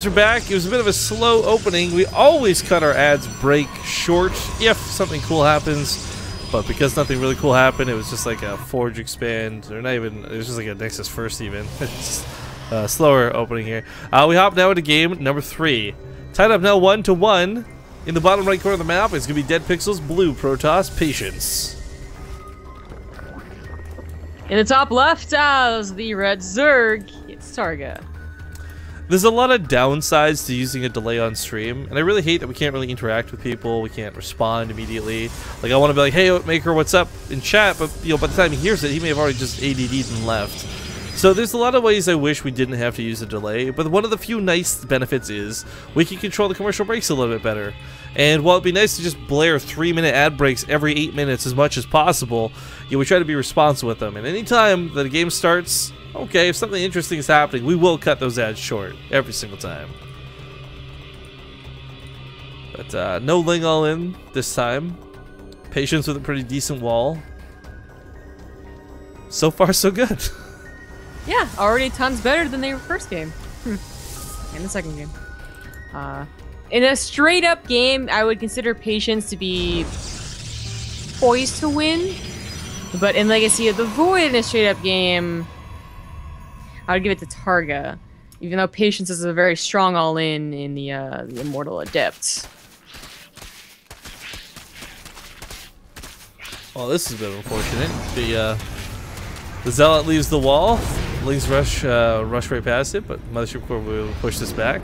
We're back. It was a bit of a slow opening. We always cut our ads break short if something cool happens, but because nothing really cool happened, it was just like a Forge expand, or not even, it was just like a Nexus first even. It's slower opening here. We hop now into game number 3. Tied up now 1-1. In the bottom right corner of the map, it's going to be Dead Pixels, Blue, Protoss, Patience. In the top left, as the red Zerg, it's Targa. There's a lot of downsides to using a delay on stream, and I really hate that we can't really interact with people, we can't respond immediately. Like, I want to be like, hey, Maker, what's up, in chat, but, you know, by the time he hears it, he may have already just ADD'd and left. So there's a lot of ways I wish we didn't have to use a delay, but one of the few nice benefits is we can control the commercial breaks a little bit better. And while it'd be nice to just blare 3-minute ad breaks every 8 minutes as much as possible, you know, we try to be responsible with them. And anytime that a game starts, okay, if something interesting is happening, we will cut those ads short every single time. But no Ling all in this time. Patience with a pretty decent wall. So far, so good. Yeah, already tons better than they were first game. And the second game. In a straight up game, I would consider Patience to be poised to win. But in Legacy of the Void, in a straight up game, I would give it to Targa. Even though Patience is a very strong all-in in the Immortal Adept. Well, this is a bit unfortunate. The Zealot leaves the wall. Ling's rush right past it, but Mothership Core will push this back.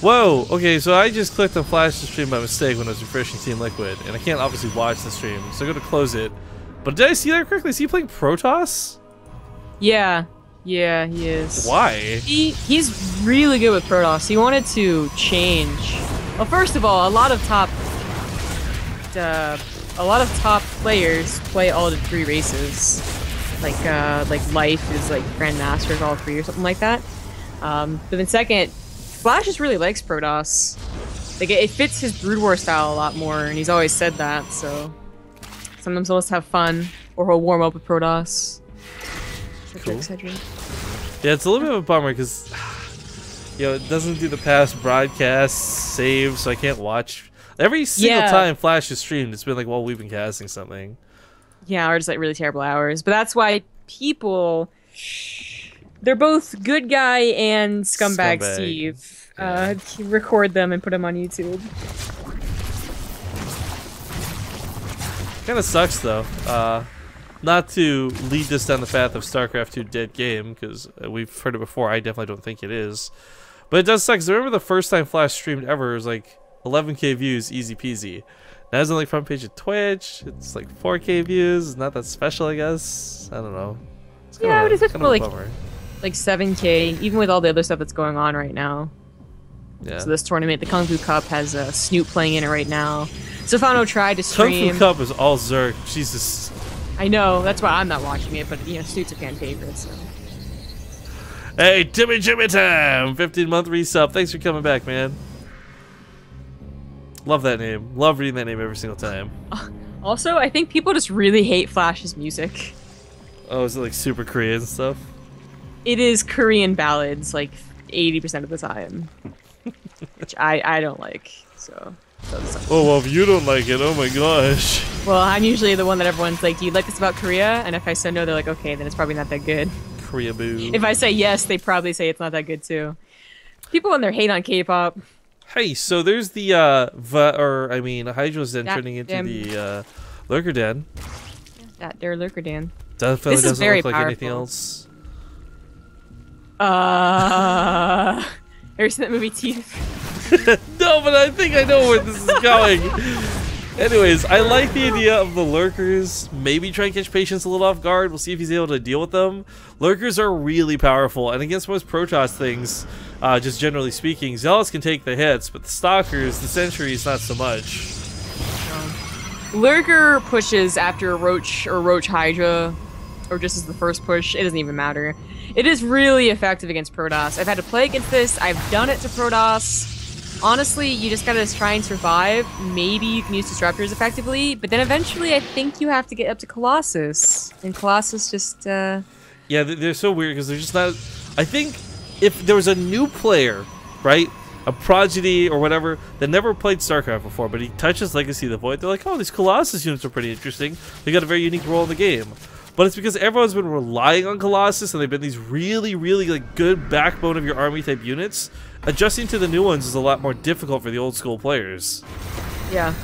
Whoa! Okay, so I just clicked on Flash the stream by mistake when I was refreshing Team Liquid, and I can't obviously watch the stream, so I'm going to close it. But did I see that correctly? Is he playing Protoss? Yeah, he is. Why? He's really good with Protoss. He wanted to change. Well, first of all, a lot of top players play all the 3 races. Like Life is like Grandmaster of all 3 or something like that. But then second, Flash just really likes Protoss. Like it fits his Brood War style a lot more, and he's always said that. So sometimes he'll just have fun, or he'll warm up with Protoss. Cool. Yeah, it's a little bit of a bummer because, you know, it doesn't do the past broadcast save, so I can't watch. Every single time Flash is streamed, it's been like, well, we've been casting something. Yeah, or just like really terrible hours. But that's why people, they're both good guy and scumbag Steve. Yeah. Record them and put them on YouTube. Kind of sucks though. Not to lead us down the path of StarCraft 2 dead game, because we've heard it before. I definitely don't think it is. But it does suck, because I remember the first time Flash streamed ever, it was like 11K views, easy peasy. Now it's on like front page of Twitch. It's like 4K views. It's not that special, I guess. I don't know. It's kind yeah, of but it's kind of like 7K, even with all the other stuff that's going on right now. Yeah. So this tournament, the Kung Fu Cup, has Snoop playing in it right now. Stefano tried to stream. Kung Fu Cup is all Zerg. Jesus. I know, that's why I'm not watching it, but you know, Snoop's a fan favorite, so. Hey, Timmy time! 15-month resub. Thanks for coming back, man. Love that name. Love reading that name every single time. Also, I think people just really hate Flash's music. Oh, is it like super Korean stuff? It is Korean ballads, like 80% of the time. Which I don't like, so. Oh, well, if you don't like it, oh my gosh. Well, I'm usually the one that everyone's like, do you like this about Korea? And if I say no, they're like, okay, then it's probably not that good. Korea boo. If I say yes, they probably say it's not that good too. People when they hate on K-pop. Hey, so there's the, Hydra's Den turning into the, Lurker Den. Yeah, they're Lurker Den. Definitely this is doesn't very look like powerful. anything else. Ever seen that movie Teeth? No, but I think I know where this is going. Anyways, I like the idea of the Lurkers. Maybe try and catch Patience a little off guard. We'll see if he's able to deal with them. Lurkers are really powerful, and against most Protoss things, just generally speaking, Zealots can take the hits, but the Stalkers, the Sentries, not so much. Lurker pushes after a Roach or Roach Hydra, or just as the first push. It doesn't even matter. It is really effective against Protoss. I've had to play against this. I've done it to Protoss. Honestly, you just gotta try and survive. Maybe you can use disruptors effectively, but then eventually I think you have to get up to Colossus. And Colossus just, Yeah, they're so weird because they're just not... I think if there was a new player, right, a prodigy or whatever that never played StarCraft before, but he touches Legacy of the Void, they're like, oh, these Colossus units are pretty interesting. They got a very unique role in the game. But it's because everyone's been relying on Colossus, and they've been these really, really like good backbone of your army type units. Adjusting to the new ones is a lot more difficult for the old school players. Yeah.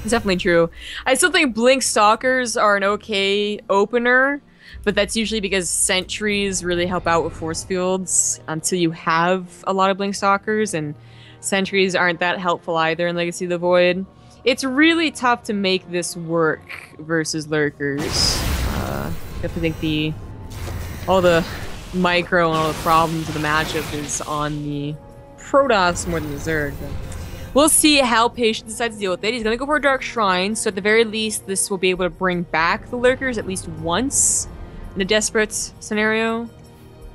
It's definitely true. I still think Blink Stalkers are an okay opener, but that's usually because sentries really help out with force fields until you have a lot of Blink Stalkers, and sentries aren't that helpful either in Legacy of the Void. It's really tough to make this work versus lurkers. I definitely think all the micro and all the problems of the matchup is on the Protoss more than the Zerg. But we'll see how Patience decides to deal with it. He's going to go for a Dark Shrine, so at the very least, this will be able to bring back the lurkers at least once in a desperate scenario.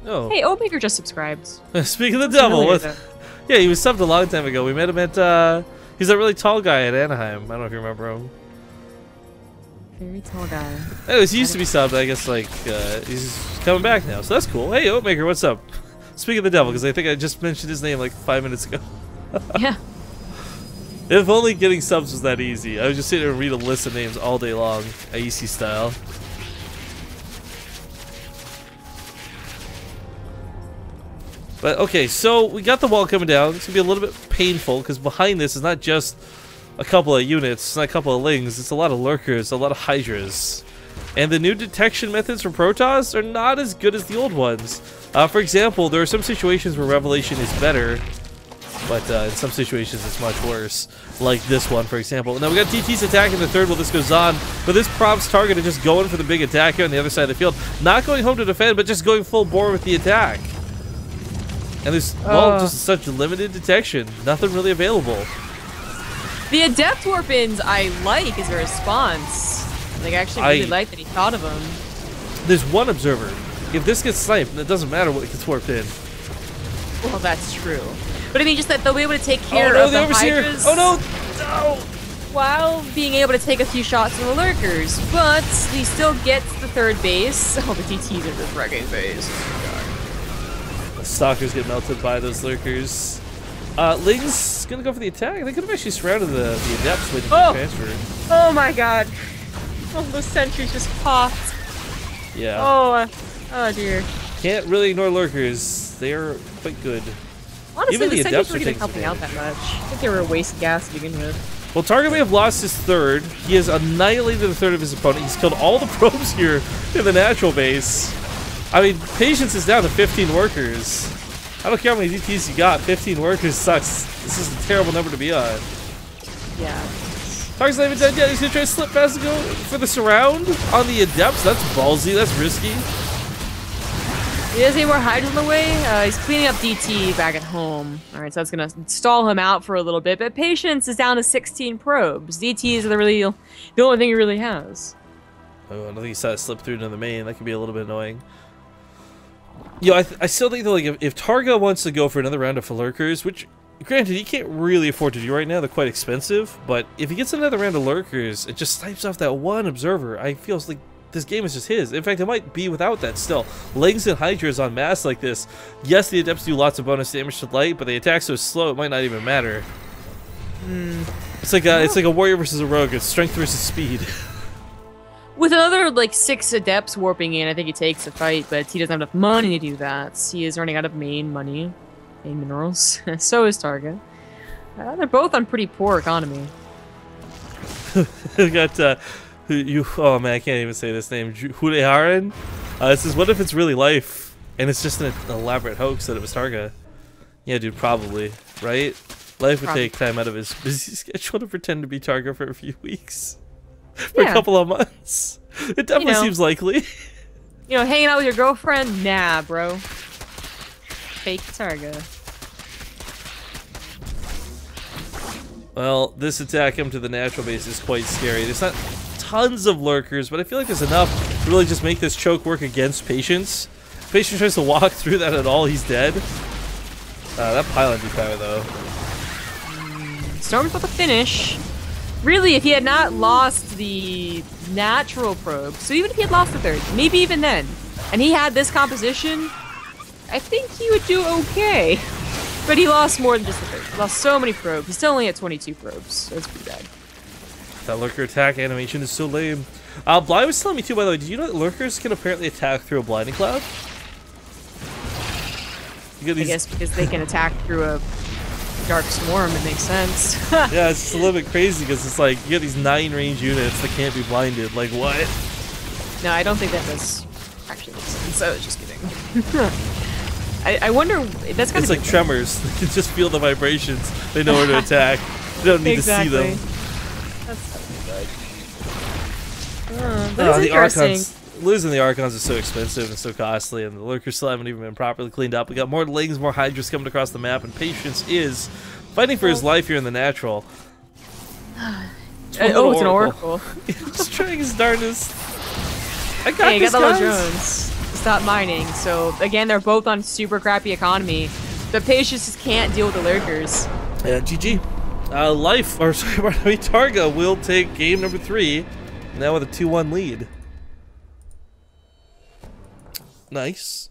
Oh. Hey, Oatmaker just subscribed. Speaking of the devil, yeah, he was subbed a long time ago. We met him at, he's a really tall guy at Anaheim. I don't know if you remember him. Very tall guy. Anyways, he used to be subbed. I guess, like, he's coming back now, so that's cool. Hey, Oatmaker, what's up? Speaking of the devil, because I think I just mentioned his name like 5 minutes ago. Yeah. If only getting subs was that easy. I would just sit there and read a list of names all day long, AEC style. But okay, so we got the wall coming down. It's gonna be a little bit painful because behind this is not just a couple of units, it's not a couple of lings, it's a lot of lurkers, a lot of hydras. And the new detection methods for Protoss are not as good as the old ones. For example, there are some situations where Revelation is better, but in some situations it's much worse. Like this one, for example. Now we got DTs attacking the third while this goes on, but this prompts Targa to just go in for the big attack here on the other side of the field. Not going home to defend, but just going full bore with the attack. And there's, well, just such limited detection. Nothing really available. The Adept Warp-ins I like as a response. Like, I actually really like that he thought of them. There's one observer. If this gets sniped, it doesn't matter what gets warped in. Well, that's true. But I mean, just that they'll be able to take care of the Hydras. Oh no! No! While being able to take a few shots from the lurkers. But he still gets the third base. Oh, the DTs are just wrecking base. The Stalkers get melted by those lurkers. Ling's gonna go for the attack. They could have actually surrounded the Adepts waiting for transfer. Oh my god. Oh, those sentries just popped. Yeah. Oh dear. Can't really ignore lurkers. They are quite good. Honestly, even the Adepts sentries weren't even helping out that much. I think they were a waste of gas to begin with. Well, Targa may have lost his third. He has annihilated the third of his opponent. He's killed all the probes here in the natural base. I mean, Patience is down to 15 workers. I don't care how many DTs you got. 15 workers sucks. This is a terrible number to be on. Yeah. Targa's not even dead yet. He's gonna try to slip past and go for the surround on the Adepts. That's ballsy. That's risky. He doesn't need more Hydras in the way. He's cleaning up DT back at home. Alright, so that's gonna stall him out for a little bit. But Patience is down to 16 probes. DTs are the only thing he really has. Oh, I don't think he saw it slip through to the main. That could be a little bit annoying. Yo, I still think that, like, if Targa wants to go for another round of lurkers, which, granted, he can't really afford to do right now, they're quite expensive, but if he gets another round of lurkers, it just snipes off that one observer. I feel like this game is just his. In fact, it might be without that still. Lings and Hydras on mass like this, yes, the Adepts do lots of bonus damage to light, but they attack so slow it might not even matter. It's like a warrior versus a rogue. It's strength versus speed. With another, like, 6 Adepts warping in, I think he takes the fight, but he doesn't have enough money to do that. He is running out of main money, main minerals. So is Targa. They're both on pretty poor economy. We got, oh man, I can't even say this name. Hudeharen? It says, what if it's really life, and it's just an elaborate hoax that it was Targa? Yeah, dude, probably, right? Life would take time out of his busy schedule to pretend to be Targa for a few weeks. For a couple of months. It definitely seems likely. You know, hanging out with your girlfriend? Nah, bro. Fake Targa. Well, this attack him to the natural base is quite scary. There's not tons of lurkers, but I feel like there's enough to really just make this choke work against Patience. If Patience tries to walk through that at all, he's dead. That pylon depower, though. Storm's about to finish. Really, if he had not lost the natural probe, so even if he had lost the third, maybe even then, and he had this composition, I think he would do okay. But he lost more than just the first. He lost so many probes. He's still only at 22 probes, so that's pretty bad. That lurker attack animation is so lame. Bly was telling me too, by the way, did you know that lurkers can apparently attack through a blinding cloud? You get these... I guess because they can attack through a dark swarm, it makes sense. Yeah, it's just a little bit crazy because it's like you get these 9 range units that can't be blinded. Like, what? No, I don't think that does actually make sense. I was just kidding. I wonder, that's kind It's of like tremors. They can just feel the vibrations. They know where to attack. You don't need to see them. That's good. That's The interesting. Archons, losing the Archons is so expensive and so costly, and the lurkers still haven't even been properly cleaned up. We got more Lings, more Hydras coming across the map, and Patience is fighting for his life here in the natural. It's an oracle. Just trying his darndest. I got Hey, this, got the guys. drones. Stop mining. So again, they're both on super crappy economy. The Patience just can't deal with the lurkers. Yeah, GG. Targa will take game number 3, now with a 2-1 lead. Nice.